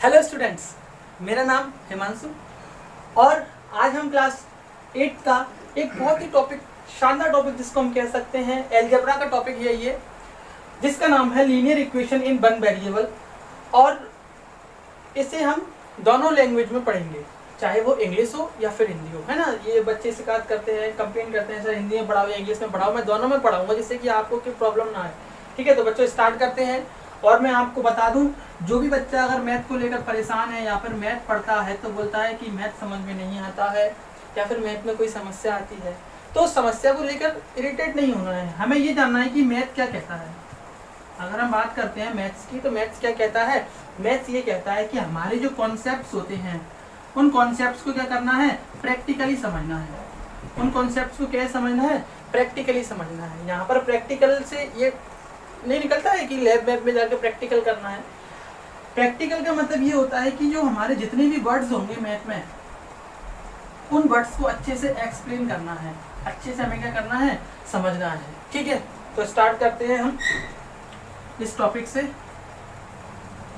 Hello students, मेरा नाम हिमांशु और आज हम क्लास 8 का एक बहुत ही शानदार टॉपिक जिसको हम कह सकते हैं एलजेब्रा का टॉपिक है ये, जिसका नाम है linear equation in one variable. और इसे हम दोनों लैंग्वेज में पढ़ेंगे, चाहे वो इंग्लिश हो या फिर हिंदी हो, है ना। ये बच्चे शिकायत करते हैं, कंप्लेन करते हैं सर हिंदी में पढ़ाओ या इंग्लिश में पढ़ाओ। मैं दोनों में पढ़ाऊंगा जिससे कि आपको कोई प्रॉब्लम ना आए। ठीक है, तो बच्चों स्टार्ट करते हैं। और मैं आपको बता दूं, जो भी बच्चा अगर मैथ को लेकर परेशान है या फिर मैथ पढ़ता है तो बोलता है कि मैथ समझ में नहीं आता है या फिर मैथ में कोई समस्या आती है, तो समस्या को लेकर इरिटेट नहीं होना है। हमें ये जानना है कि मैथ क्या कहता है। अगर हम बात करते हैं मैथ्स की, तो मैथ्स क्या कहता है? मैथ्स ये कहता है कि हमारे जो कॉन्सेप्ट्स होते हैं उन कॉन्सेप्ट्स को क्या करना है? प्रैक्टिकली समझना है। उन कॉन्सेप्ट्स को क्या समझना है? प्रैक्टिकली समझना है। यहाँ पर प्रैक्टिकल से ये नहीं निकलता है कि लैब में जाके प्रैक्टिकल करना है। प्रैक्टिकल का मतलब ये होता है कि जो हमारे जितने भी वर्ड्स होंगे मैथ में, उन वर्ड्स को अच्छे से एक्सप्लेन करना है, अच्छे से हमें क्या करना है? समझना है। ठीक है, तो स्टार्ट करते हैं हम इस टॉपिक से,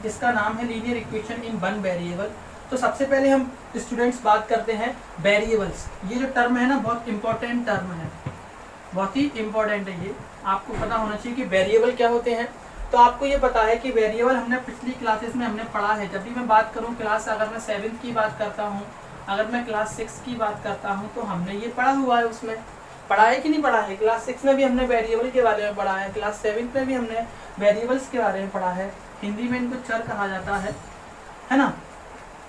जिसका नाम है linear equation in one variable. तो सबसे पहले हम स्टूडेंट्स बात करते हैं वेरिएबल्स। ये जो टर्म है ना, बहुत इंपॉर्टेंट टर्म है, बहुत ही इंपॉर्टेंट है। ये आपको पता होना चाहिए कि वेरिएबल क्या होते हैं। तो आपको ये पता है कि वेरिएबल हमने पिछली क्लासेस में हमने पढ़ा है। जब भी मैं बात करूँ क्लास, अगर मैं 7th की बात करता हूँ, अगर मैं क्लास 6 की बात करता हूँ, तो हमने ये पढ़ा हुआ है। उसमें पढ़ा है कि नहीं पढ़ा है? क्लास 6 में भी हमने वेरिएबल के बारे में पढ़ा है, क्लास 7th में भी हमने वेरिएबल्स के बारे में पढ़ा है। हिंदी में इनको चर कहा जाता है ना।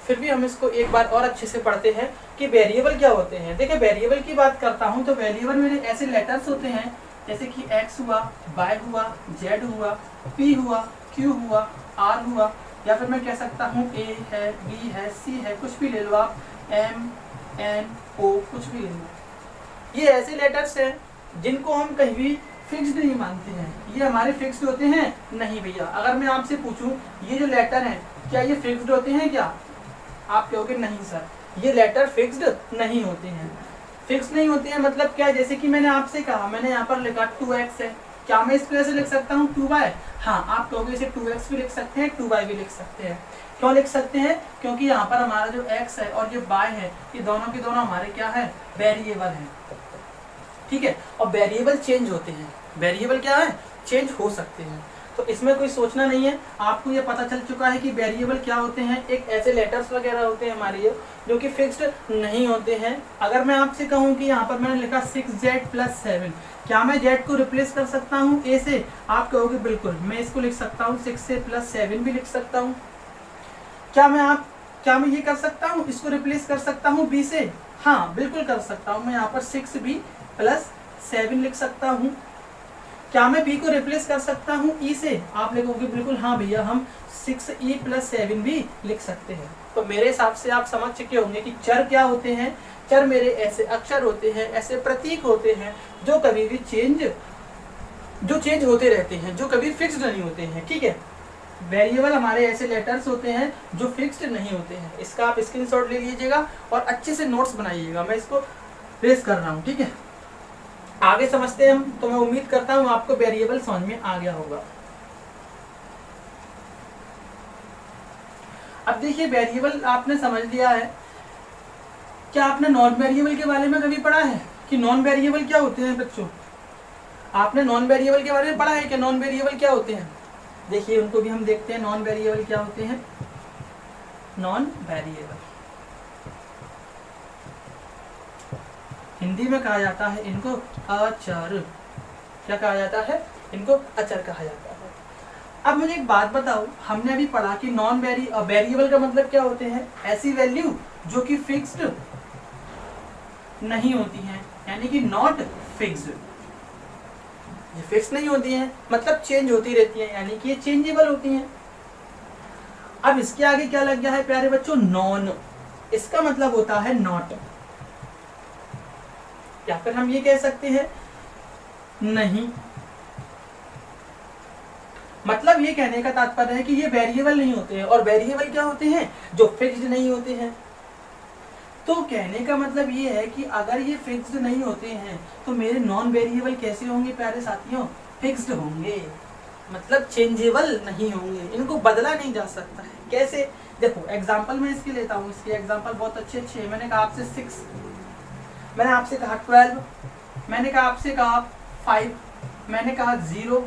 फिर भी हम इसको एक बार और अच्छे से पढ़ते हैं कि वेरिएबल क्या होते हैं। देखिए, वेरिएबल की बात करता हूँ तो वेरिएबल मेरे ऐसे लेटर्स होते हैं जैसे कि x हुआ, y हुआ, z हुआ, p हुआ, q हुआ, r हुआ, या फिर मैं कह सकता हूँ a है, b है, c है, कुछ भी ले लो आप, m n o, कुछ भी ले लो। ये ऐसे लेटर्स हैं जिनको हम कहीं भी फिक्स्ड नहीं मानते हैं। ये हमारे फिक्स्ड होते हैं? नहीं भैया। अगर मैं आपसे पूछूं ये जो लेटर हैं क्या ये फिक्स्ड होते हैं क्या? आप कहोगे नहीं सर, ये लेटर फिक्स्ड नहीं होते हैं। फिक्स नहीं होते हैं मतलब क्या? जैसे कि मैंने आपसे कहा, मैंने यहाँ पर लिखा 2x है, क्या मैं इसको ऐसे लिख सकता हूँ 2y? हाँ, आप कहोगे इसे 2x भी लिख सकते हैं, 2y भी लिख सकते हैं। क्यों लिख सकते हैं? क्योंकि यहाँ पर हमारा जो x है और जो y है, ये दोनों के दोनों हमारे क्या है? वेरिएबल हैं। ठीक है, और वेरिएबल चेंज होते हैं। वेरिएबल क्या है? चेंज हो सकते हैं। तो इसमें कोई सोचना नहीं है। आपको ये पता चल चुका है कि वेरिएबल क्या होते हैं। एक ऐसे लेटर्स वगैरह होते हैं हमारे ये जो कि फिक्स्ड नहीं होते हैं। अगर मैं आपसे कहूँ कि यहाँ पर मैंने लिखा 6z + 7, क्या मैं z को रिप्लेस कर सकता हूँ a से? आप कहोगे बिल्कुल, मैं इसको लिख सकता हूँ 6 से +7 भी लिख सकता हूँ। क्या मैं ये कर सकता हूँ, इसको रिप्लेस कर सकता हूँ b से? हाँ, बिल्कुल कर सकता हूँ। मैं यहाँ पर 6b + 7 लिख सकता हूँ। क्या मैं b को रिप्लेस कर सकता हूँ e से? आप लिखोगे बिल्कुल हाँ भैया, हम 6e + 7 भी लिख सकते हैं। तो मेरे हिसाब से आप समझ चुके होंगे कि चर क्या होते हैं। चर मेरे ऐसे अक्षर होते हैं, ऐसे प्रतीक होते हैं जो कभी भी चेंज होते रहते हैं, जो कभी फिक्स्ड नहीं होते हैं। ठीक है, वेरिएबल हमारे ऐसे लेटर्स होते हैं जो फिक्स्ड नहीं होते हैं। इसका आप स्क्रीनशॉट ले लीजिएगा और अच्छे से नोट्स बनाइएगा। मैं इसको प्रेस कर रहा हूँ। ठीक है, आगे समझते हैं हम। तो मैं उम्मीद करता हूँ आपको वेरिएबल समझ में आ गया होगा। अब देखिए, वेरिएबल आपने समझ लिया है। क्या आपने नॉन वेरिएबल के बारे में कभी पढ़ा है कि नॉन वेरिएबल क्या होते हैं? बच्चों, आपने नॉन वेरिएबल के बारे में पढ़ा है कि नॉन वेरिएबल क्या होते हैं? देखिए, उनको भी हम देखते हैं। नॉन वेरिएबल क्या होते हैं? नॉन वेरिएबल हिंदी में कहा जाता है इनको अचर। क्या कहा जाता है? इनको अचर कहा जाता है। अब मुझे एक बात बताओ, हमने अभी पढ़ा कि नॉन वेरिएबल का मतलब क्या होते हैं? ऐसी वैल्यू जो कि फिक्स्ड नहीं होती हैं, यानी कि नॉट फिक्स्ड। ये फिक्स नहीं होती हैं मतलब चेंज होती रहती हैं, यानी कि ये चेंजेबल होती हैं। अब इसके आगे क्या लग गया है प्यारे बच्चों? नॉन। इसका मतलब होता है नॉट, या फिर हम ये कह सकते हैं नहीं। मतलब ये कहने का तात्पर्य है कि ये वेरिएबल नहीं होते हैं। और वेरिएबल क्या होते हैं? जो फिक्स्ड नहीं होते हैं। तो कहने का मतलब ये है कि अगर ये फिक्स्ड नहीं होते हैं तो मेरे नॉन वेरिएबल कैसे होंगे प्यारे साथियों? फिक्स्ड होंगे, मतलब चेंजेबल नहीं होंगे, इनको बदला नहीं जा सकता है। कैसे, देखो एग्जाम्पल मैं इसकी लेता हूँ, इसकी एग्जाम्पल बहुत अच्छे है। मैंने कहा आपसे 6, मैंने आपसे कहा 12, मैंने कहा आपसे कहा 5, मैंने कहा 0,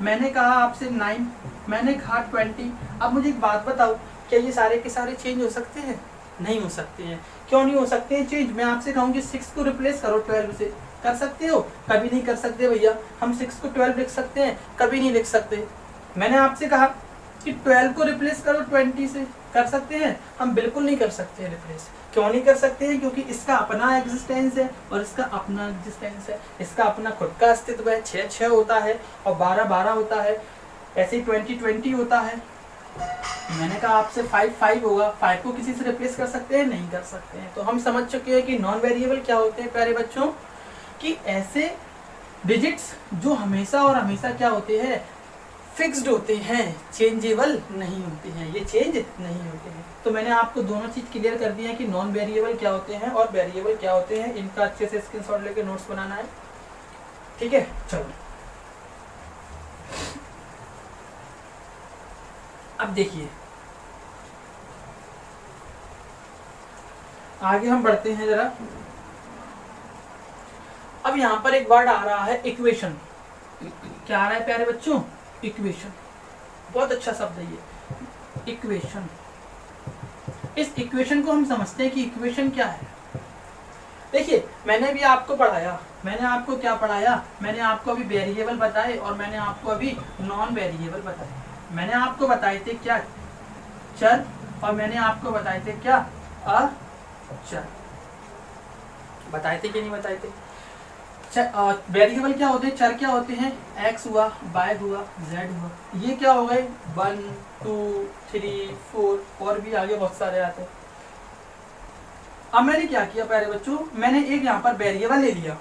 मैंने कहा आपसे 9, मैंने कहा 20। अब मुझे एक बात बताओ, क्या ये सारे के सारे चेंज हो सकते हैं? नहीं हो सकते हैं। क्यों नहीं हो सकते हैं चेंज? मैं आपसे कहूँगी 6 को रिप्लेस करो 12 से, कर सकते हो? कभी नहीं कर सकते भैया। हम 6 को 12 लिख सकते हैं? कभी नहीं लिख सकते। मैंने आपसे कहा कि 12 को रिप्लेस करो 20 से, कर सकते हैं? हम बिल्कुल नहीं कर सकते हैं रिप्लेस। क्यों नहीं कर सकते हैं? क्योंकि इसका अपना एग्जिस्टेंस है और इसका अपना एग्जिस्टेंस है, इसका अपना खुद का अस्तित्व है। 6 6 होता है और 12 12 होता है, ऐसे ही 20 20 होता है। मैंने कहा आपसे 5 5 होगा, 5 को किसी से रिप्लेस कर सकते हैं? नहीं कर सकते हैं। तो हम समझ चुके हैं कि नॉन वेरिएबल क्या होते हैं प्यारे बच्चों, कि ऐसे डिजिट्स जो हमेशा और हमेशा क्या होते हैं, फिक्स्ड होते हैं, चेंजेबल नहीं होते हैं, ये चेंज नहीं होते हैं। तो मैंने आपको दोनों चीज क्लियर कर दी है कि नॉन वेरिएबल क्या होते हैं और वेरिएबल क्या होते हैं। इनका अच्छे से स्क्रीनशॉट लेके नोट्स बनाना है, ठीक है। चलो अब देखिए, आगे हम बढ़ते हैं जरा। अब यहाँ पर एक वर्ड आ रहा है इक्वेशन। क्या आ रहा है प्यारे बच्चों? इक्वेशन। बहुत अच्छा शब्द है ये, इक्वेशन। इस इक्वेशन को हम समझते हैं कि इक्वेशन क्या है। देखिए मैंने भी आपको पढ़ाया, मैंने आपको क्या पढ़ाया, मैंने आपको अभी वेरिएबल बताए और मैंने आपको अभी नॉन वेरिएबल बताए। मैंने आपको बताए थे क्या? चर, और मैंने आपको बताए थे क्या? अचर। बताए थे कि नहीं बताए थे? वेरिएबल क्या होते हैं, चर क्या होते हैं? x हुआ, y हुआ, z हुआ। ये क्या हो गए? 1 2 3 4 और भी आगे बहुत सारे आते हैं। अब मैंने क्या किया प्यारे बच्चों, मैंने एक यहाँ पर वेरिएबल ले लिया।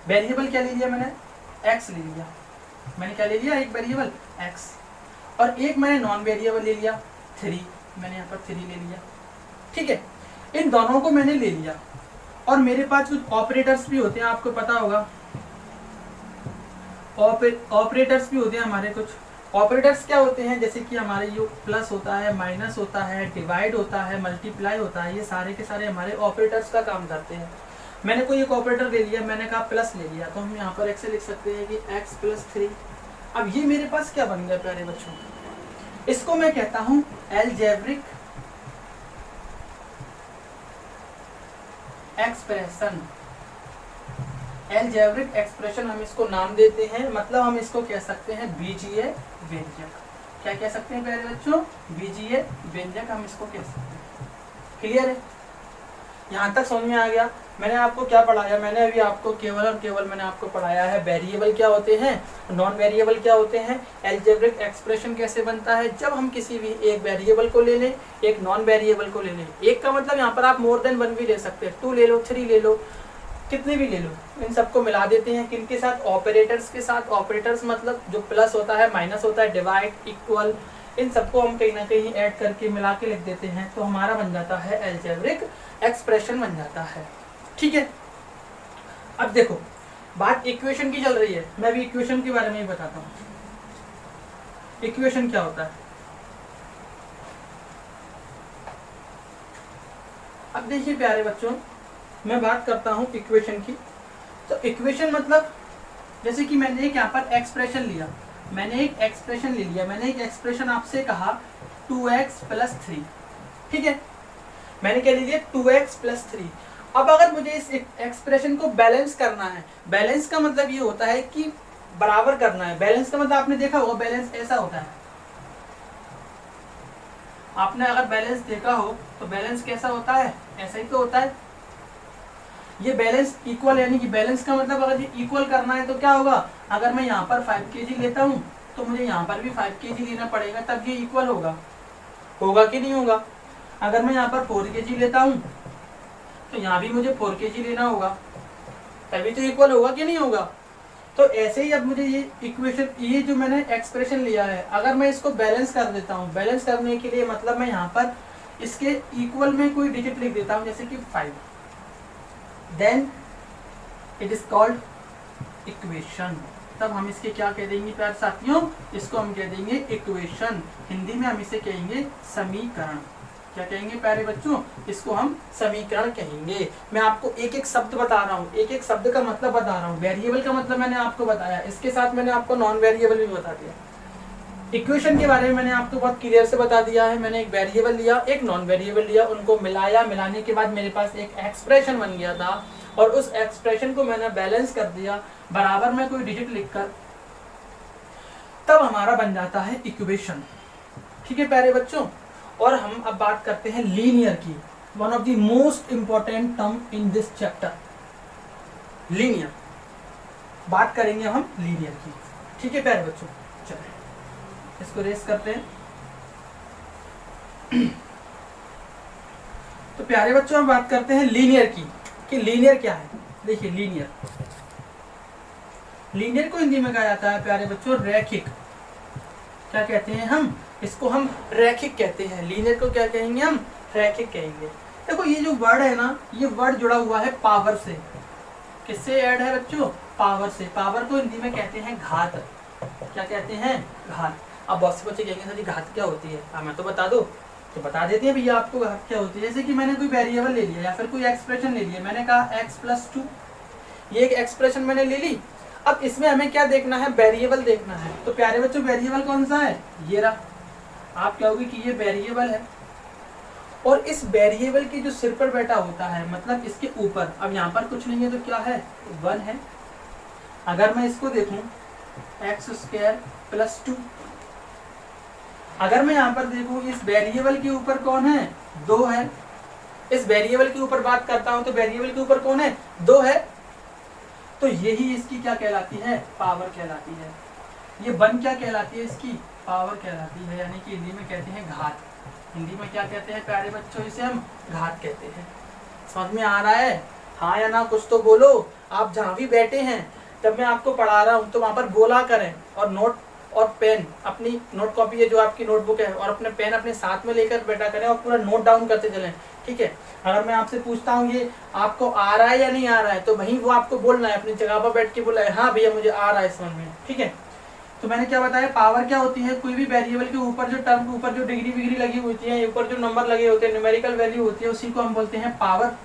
वेरिएबल क्या ले लिया मैंने? x ले लिया। मैंने क्या ले लिया? एक वेरिएबल x। और एक मैंने नॉन वेरिएबल ले लिया 3, मैंने यहाँ पर 3 ले लिया, ठीक है। इन दोनों को मैंने ले लिया और मेरे पास कुछ ऑपरेटर्स भी होते हैं, आपको पता होगा। ऑपरेटर्स भी होते हैं हमारे कुछ। ऑपरेटर्स क्या होते हैं? जैसे कि हमारे जो प्लस होता है, माइनस होता है, डिवाइड होता है, मल्टीप्लाई होता है, ये सारे के सारे हमारे ऑपरेटर्स का काम करते हैं। मैंने कोई एक ऑपरेटर ले लिया, मैंने कहा प्लस ले लिया, तो हम यहाँ पर x से लिख सकते हैं कि x + 3। अब ये मेरे पास क्या बन गया प्यारे बच्चों? इसको मैं कहता हूँ एलजेब्रिक एक्सप्रेशन। एलजेब्रिक एक्सप्रेशन हम इसको नाम देते हैं, मतलब हम इसको कह सकते हैं बीजीय व्यंजक। क्या कह सकते हैं प्यारे बच्चों? बीजीय व्यंजक हम इसको कह सकते हैं। क्लियर है? यहाँ तक समझ में आ गया? मैंने आपको क्या पढ़ाया? मैंने अभी आपको केवल और केवल मैंने आपको पढ़ाया है वेरिएबल क्या होते हैं, नॉन वेरिएबल क्या होते हैं, एलजेब्रिक एक्सप्रेशन कैसे बनता है जब हम किसी भी एक वेरिएबल को ले लें, एक नॉन वेरिएबल को ले लें। एक का मतलब यहाँ पर आप मोर देन 1 भी ले सकते हैं, 2 ले लो, 3 ले लो, कितने भी ले लो। इन सबको मिला देते हैं किनके साथ? ऑपरेटर्स के साथ। ऑपरेटर्स मतलब जो प्लस होता है, माइनस होता है, डिवाइड, इक्वल, इन सबको हम कहीं ना कहीं ऐड करके मिला के लिख देते हैं, तो हमारा बन जाता है एलजेब्रिक एक्सप्रेशन बन जाता है, ठीक है। अब देखो बात इक्वेशन की चल रही है, मैं भी इक्वेशन के बारे में ही बताता हूँ। इक्वेशन क्या होता है? अब देखिए प्यारे बच्चों, मैं बात करता हूँ इक्वेशन की। तो इक्वेशन मतलब जैसे कि मैंने एक यहाँ पर एक्सप्रेशन लिया, मैंने एक एक्सप्रेशन ले लिया, मैंने एक एक्सप्रेशन आपसे कहा 2x + 3, ठीक है। मैंने क्या ले लिया? 2x + 3। अब अगर मुझे इस एक्सप्रेशन को बैलेंस करना है, बैलेंस का मतलब ये होता है कि बराबर करना है। बैलेंस का मतलब आपने देखा होगा, बैलेंस ऐसा होता है। आपने अगर बैलेंस देखा हो तो बैलेंस कैसा होता है? ऐसा ही तो होता है। ये बैलेंस इक्वल, यानी कि बैलेंस का मतलब अगर ये इक्वल करना है तो क्या होगा? अगर मैं यहाँ पर 5 kg लेता हूँ तो मुझे यहाँ पर भी 5 kg लेना पड़ेगा, तब ये इक्वल होगा। होगा कि नहीं होगा? अगर मैं यहाँ पर 4 kg लेता हूँ तो यहाँ भी मुझे 4 kg लेना होगा, तभी तो इक्वल होगा कि नहीं होगा? तो ऐसे ही अब मुझे ये इक्वेशन, ये जो मैंने एक्सप्रेशन लिया है, अगर मैं इसको बैलेंस कर देता हूँ, बैलेंस करने के लिए मतलब मैं यहाँ पर इसके इक्वल में कोई डिजिट लिख देता हूँ, जैसे कि 5, then it is called equation. तब हम इसके क्या कह देंगे प्यारे साथियों, इसको हम कह देंगे इक्वेशन। हिंदी में हम इसे कहेंगे समीकरण। क्या कहेंगे प्यारे बच्चों, इसको हम समीकरण कहेंगे। मैं आपको एक एक शब्द बता रहा हूँ, एक एक शब्द का मतलब बता रहा हूँ। वेरिएबल का मतलब मैंने आपको बताया, इसके साथ मैंने आपको नॉन वेरिएबल भी बता दिया। इक्वेशन के बारे में मैंने आपको बहुत क्लियर से बता दिया है। मैंने एक वेरिएबल लिया, एक नॉन वेरिएबल लिया, उनको मिलाया, मिलाने के बाद मेरे पास एक एक्सप्रेशन बन गया था और उस एक्सप्रेशन को मैंने बैलेंस कर दिया बराबर में कोई डिजिट लिखकर, तब हमारा बन जाता है इक्वेशन। ठीक है प्यारे बच्चों। और हम अब बात करते हैं लीनियर की, one of the most important term in this chapter, linear. बात करेंगे हम लीनियर की। ठीक है प्यारे बच्चों, चलिए इसको रेस करते हैं। तो प्यारे बच्चों हम बात करते हैं लीनियर की, कि लीनियर क्या है। देखिए लीनियर, लीनियर को हिंदी में कहा जाता है प्यारे बच्चों रैखिक। क्या कहते हैं हम इसको, हम रैखिक कहते हैं। लीनियर को क्या कहेंगे हम, रैखिक कहेंगे। देखो ये जो वर्ड है ना, ये वर्ड जुड़ा हुआ है पावर से। किससे ऐड है बच्चों, पावर से। पावर को हिंदी में कहते हैं घात। क्या कहते हैं, घात। अब बहुत से बच्चे कहेंगे सर घात क्या होती है, मैं तो बता दो, तो बता देते हैं भैया आपको घात क्या होती है। जैसे कि मैंने कोई वेरिएबल ले लिया या फिर कोई एक्सप्रेशन ले लिया, मैंने कहा x+2, ये एक एक्सप्रेशन मैंने ले ली। अब इसमें हमें क्या देखना है, वेरिएबल देखना है। तो प्यारे बच्चों वेरिएबल कौन सा है, ये रहा। आप कहोगे कि ये वेरिएबल है, और इस वेरिएबल के जो सिर पर बैठा होता है, मतलब इसके ऊपर, अब यहाँ पर कुछ नहीं है तो क्या है, 1 है। अगर मैं इसको देखूं x²+2, अगर मैं यहाँ पर देखूं इस वेरिएबल के ऊपर कौन है, 2 है। इस वेरिएबल के ऊपर बात करता हूं तो वेरिएबल के ऊपर कौन है, 2 है। तो यही इसकी क्या कहलाती है, पावर कहलाती है। ये 1 क्या कहलाती है, इसकी पावर कहलाती है, यानी कि हिंदी में कहते हैं घात। हिंदी में क्या कहते हैं प्यारे बच्चों, इसे हम घात कहते हैं। समझ में आ रहा है, हाँ या ना, कुछ तो बोलो। आप जहाँ भी बैठे हैं, जब मैं आपको पढ़ा रहा हूँ तो वहाँ पर बोला करें, और नोट और पेन, अपनी नोट कॉपी है जो आपकी नोटबुक है, और अपने पेन अपने साथ में लेकर बैठा करें और पूरा नोट डाउन करते चलें। ठीक है। अगर मैं आपसे पूछता हूँ ये आपको आ रहा है या नहीं आ रहा है, तो वहीं वो आपको बोलना है, अपनी जगह पर बैठ के बोला है हाँ भैया मुझे आ रहा है समझ में। ठीक है। तो मैंने क्या बताया, पावर क्या होती है, कोई भी वेरिएबल के ऊपर जो टर्म के ऊपर जो डिग्री विग्री लगी होती है, ऊपर जो नंबर लगे होते हैं, न्यूमेरिकल वैल्यू होती है, उसी को हम बोलते हैं पावर।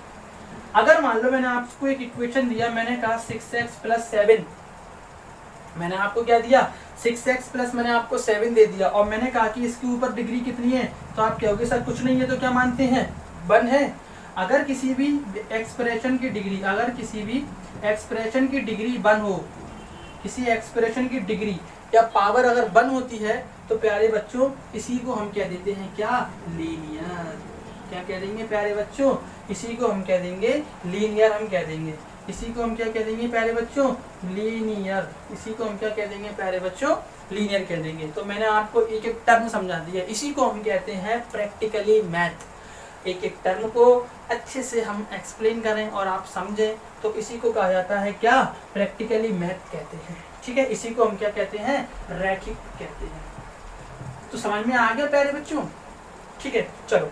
अगर मान लो मैंने आपको एक इक्वेशन दिया, मैंने कहा 6x+7, मैंने आपको क्या दिया, 6x प्लस मैंने आपको 7 दे दिया, और मैंने कहा कि इसके ऊपर डिग्री कितनी है, तो आप कहोगे सर कुछ नहीं है, तो क्या मानते हैं, 1 है। अगर किसी भी एक्सप्रेशन की डिग्री, अगर किसी भी एक्सप्रेशन की डिग्री 1 हो, किसी एक्सप्रेशन की डिग्री या पावर अगर 1 होती है, तो प्यारे बच्चों इसी को हम कह देते हैं क्या, लीनियर। क्या कह देंगे प्यारे बच्चों, इसी को हम कह देंगे लीनियर, हम कह देंगे इसी को हम क्या कह देंगे प्यारे बच्चों, लीनियर। इसी को हम क्या कह देंगे प्यारे बच्चों, लीनियर कह देंगे। तो मैंने आपको एक एक टर्म समझा दिया, इसी को हम कहते हैं प्रैक्टिकली मैथ। एक एक टर्म को अच्छे से हम एक्सप्लेन करें और आप समझें, तो इसी को कहा जाता है क्या, प्रैक्टिकली मैथ कहते हैं। ठीक है। इसी को हम क्या कहते हैं, रैखिक कहते हैं। तो समझ में आ गया प्यारे बच्चों। ठीक है। चलो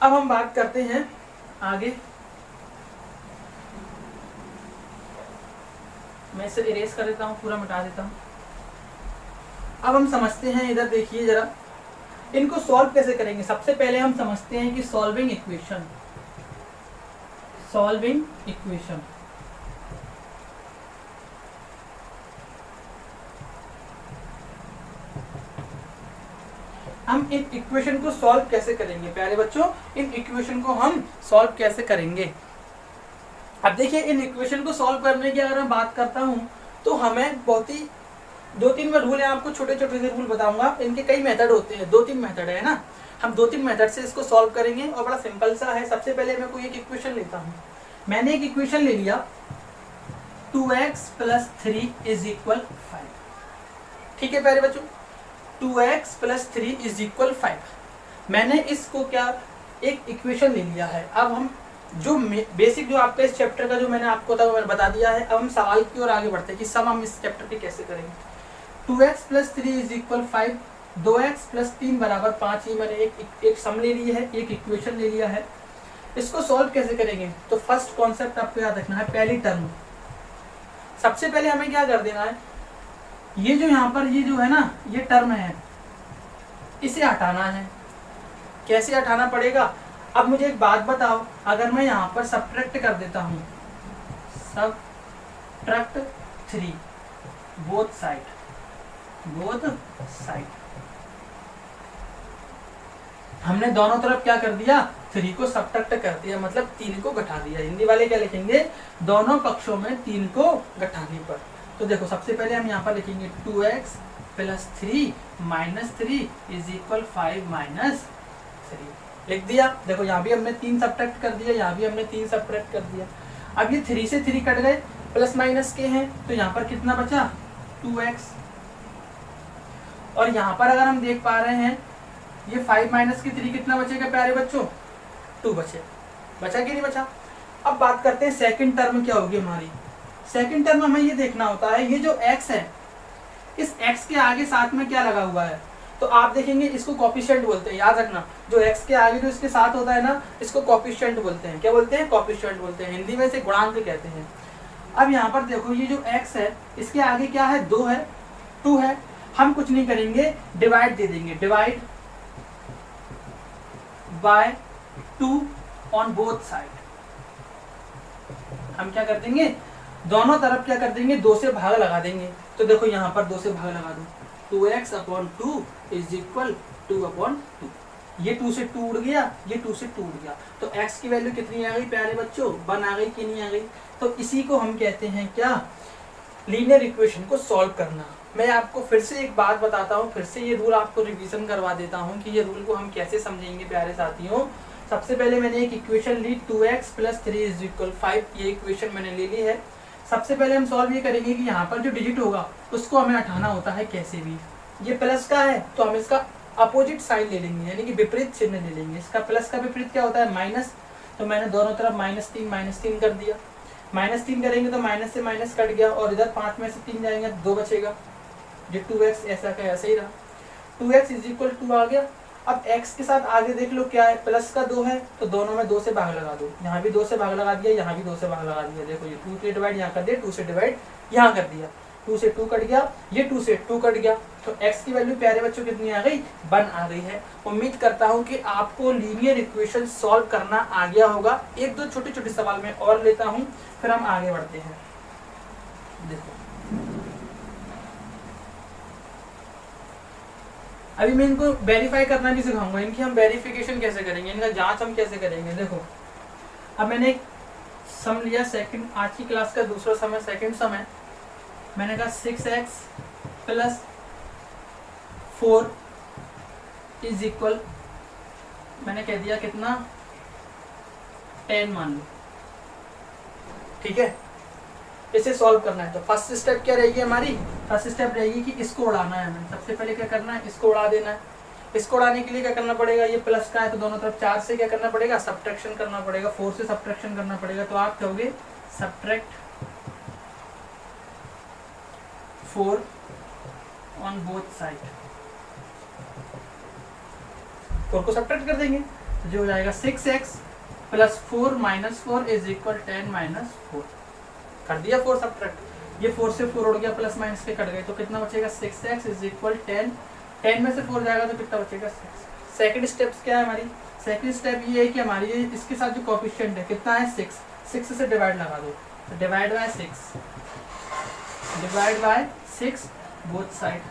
अब हम बात करते हैं आगे। मैं इसे इरेज कर देता हूँ, पूरा मिटा देता हूँ। अब हम समझते हैं, इधर देखिए जरा, इनको सॉल्व कैसे करेंगे। सबसे पहले हम समझते हैं कि सॉल्विंग इक्वेशन, सॉल्विंग इक्वेशन। हम इन इक्वेशन को सॉल्व कैसे करेंगे प्यारे बच्चों, इन इक्वेशन को हम सॉल्व कैसे करेंगे। अब देखिए इन इक्वेशन को सॉल्व करने की अगर मैं बात करता हूँ, तो हमें बहुत ही 2-3 में रूल है, आपको छोटे छोटे से रूल बताऊंगा। इनके कई मेथड होते हैं, 2-3 मेथड है ना। हम 2-3 मेथड से इसको सॉल्व करेंगे, और बड़ा सिंपल सा है। सबसे पहले मैं कोई एक इक्वेशन लेता हूँ। मैंने एक इक्वेशन ले लिया, 2x+3 = 5। ठीक है प्यारे बच्चों, 2x+3 = 5। मैंने इसको क्या, एक इक्वेशन ले लिया है। अब हम जो बेसिक जो आपका इस चैप्टर का जो मैंने आपको था वो मैंने बता दिया है। अब हम सवाल की ओर आगे बढ़ते हैं कि सम हम इस चैप्टर के कैसे करेंगे। 2x+3 = 5, 2x+3 = 5, ये मैंने एक सम ले लिया है, एक इक्वेशन ले लिया है। इसको सॉल्व कैसे करेंगे, तो फर्स्ट कॉन्सेप्ट आपको याद रखना है, पहली टर्म। सबसे पहले हमें क्या कर देना है, ये जो यहाँ पर ये जो है ना ये टर्म है इसे हटाना है। कैसे हटाना पड़ेगा? अब मुझे एक बात बताओ, अगर मैं यहाँ पर सब्ट्रैक्ट कर देता हूँ, सब्ट्रैक्ट 3 बोथ साइड, हमने दोनों तरफ क्या कर दिया, 3 को सब्ट्रैक्ट कर दिया, मतलब 3 को घटा दिया। हिंदी वाले क्या लिखेंगे, दोनों पक्षों में 3 को घटाने पर। तो देखो सबसे पहले हम यहाँ पर लिखेंगे 2x plus 3 minus 3 is equal 5 minus 3 लिख दिया। देखो यहाँ भी हमने 3 सब्ट्रैक्ट कर दिया, यहाँ भी हमने 3 सब्ट्रैक्ट कर दिया। अब ये 3 से 3 कट गए, प्लस माइनस के हैं, तो यहाँ पर कितना बचा 2x। और यहाँ पर अगर हम देख पा रहे हैं ये 5 माइनस की 3 कितना बचेगा प्यारे बच्चों, 2 बचा कि नहीं बचा। अब बात करते हैं सेकंड टर्म क्या होगी हमारी। सेकंड टर्म हमें ये देखना होता है, ये जो x है इस x के आगे साथ में क्या लगा हुआ है, तो आप देखेंगे इसको कोफिशिएंट बोलते हैं। याद रखना, जो x के आगे जो इसके साथ होता है ना, इसको कोफिशिएंट बोलते हैं। क्या बोलते हैं? कोफिशिएंट बोलते हैं। हिंदी में इसे गुणांक कहते हैं। अब यहाँ पर देखो ये जो x है इसके आगे क्या है, 2 है, 2 है। हम कुछ नहीं करेंगे, डिवाइड दे देंगे, divide by 2 on both side. हम क्या कर देंगे, दोनों तरफ क्या कर देंगे, 2 से भाग लगा देंगे। तो देखो यहाँ पर 2 से भाग लगा दो, 2x upon 2 is equal 2 upon 2। ये 2 से 2 उड़ गया, ये 2 से 2 उड़ गया, तो x की वैल्यू कितनी आ गई प्यारे बच्चों, 1 आ गई कि नहीं आ गई। तो इसी को हम कहते हैं क्या, लीनियर इक्वेशन को सॉल्व करना। मैं आपको फिर से एक बात बताता हूँ, फिर से ये रूल आपको रिवीजन करवा देता हूँ कि ये रूल को हम कैसे समझेंगे प्यारे साथियों। सबसे पहले मैंने एक इक्वेशन ली 2x प्लस 3 इज इक्वल 5, ये इक्वेशन मैंने ले ली है। सबसे पहले हम सॉल्व ये करेंगे कि यहाँ पर जो डिजिट होगा उसको हमें हटाना होता है कैसे भी। ये प्लस का है तो हम इसका अपोजिट साइन ले लेंगे, यानी कि विपरीत चिन्ह ले लेंगे। इसका प्लस का विपरीत क्या होता है, माइनस। तो मैंने दोनों तरफ -3 कर दिया। -3 करेंगे तो माइनस से माइनस कट गया, और इधर 5 में से 3 जाएंगे 2 बचेगा। जो 2x ऐसा का ऐसा ही रहा, 2x इज इक्वल 2 आ गया। अब x के साथ आगे देख लो क्या है, प्लस का 2 है, तो दोनों में 2 से भाग लगा दो। यहाँ भी 2 से भाग लगा दिया, यहाँ भी 2 से भाग लगा दिया। देखो ये 2 से डिवाइड यहाँ कर दिया, 2 से डिवाइड यहाँ कर दिया, 2 से 2 कट गया, ये 2 से 2 कट गया। तो x की वैल्यू प्यारे बच्चों कितनी आ गई, 1 आ गई है। उम्मीद करता हूँ कि आपको लीनियर इक्वेशन सॉल्व करना आ गया होगा। एक दो छोटे छोटे सवाल मैं और लेता हूँ, फिर हम आगे बढ़ते हैं। देखो अभी मैं इनको वेरीफाई करना भी सिखाऊंगा। इनकी हम वेरिफिकेशन कैसे करेंगे, इनका जांच हम कैसे करेंगे। देखो अब मैंने एक सम लिया, सेकंड आज की क्लास का दूसरा सम है, सेकंड सम है। मैंने कहा 6x प्लस 4 इज इक्वल, मैंने कह दिया कितना, 10 मान लो, ठीक है। इसे सॉल्व करना है तो फर्स्ट स्टेप क्या रहेगी हमारी, फर्स्ट स्टेप रहेगी कि इसको उड़ाना है हमें। सबसे पहले क्या करना है, इसको उड़ा देना है। इसको उड़ाने के लिए क्या करना पड़ेगा, ये प्लस का है तो दोनों तरफ 4 से क्या करना पड़ेगा, सब्ट्रैक्शन करना पड़ेगा, 4 से सब्ट्रैक्शन करना पड़ेगा। तो आप कहोगे सब्ट्रैक्ट 4 ऑन बोथ साइड, 4 को सब्ट्रैक्ट कर देंगे तो जो हो जाएगा 6x plus 4 minus 4 is equal 10 minus 4। कर दिया 4 सब्ट्रैक्ट, ये 4 से 4 उड़ गया, प्लस माइनस के कट गए, तो कितना बचेगा 6x इज इक्वल 10, 10 में से 4 जाएगा तो कितना बचेगा 6। सेकंड स्टेप क्या है हमारी, सेकंड स्टेप ये है कि हमारी इसके साथ जो कोफिशिएंट है कितना है 6, 6 से डिवाइड लगा दो, तो डिवाइड बाय 6 बोथ साइड।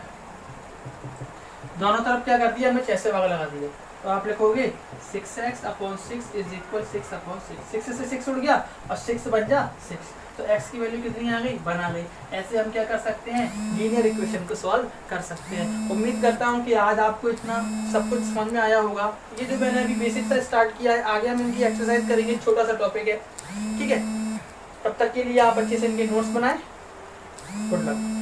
दोनों तरफ क्या कर दिया, हमें 6 से भाग लगा दिया, तो आप लिखोगे 6x upon 6 is equal 6 upon 6। 6 से 6 उड़ गया और 6 बन जा 6, तो x की वैल्यू कितनी आ गई, 1 आ गई। ऐसे हम क्या कर सकते हैं, लीनियर इक्वेशन को सॉल्व कर सकते हैं। उम्मीद करता हूँ कि आज आपको इतना सब कुछ समझ में आया होगा। ये जो मैंने अभी बेसिक से स्टार्ट किया है, आगे हम इनकी एक्सरसाइज करेंगे, छोटा सा टॉपिक है, ठीक है। तब तक के लिए आप अच्छे से इनके नोट्स बनाएं। Good luck.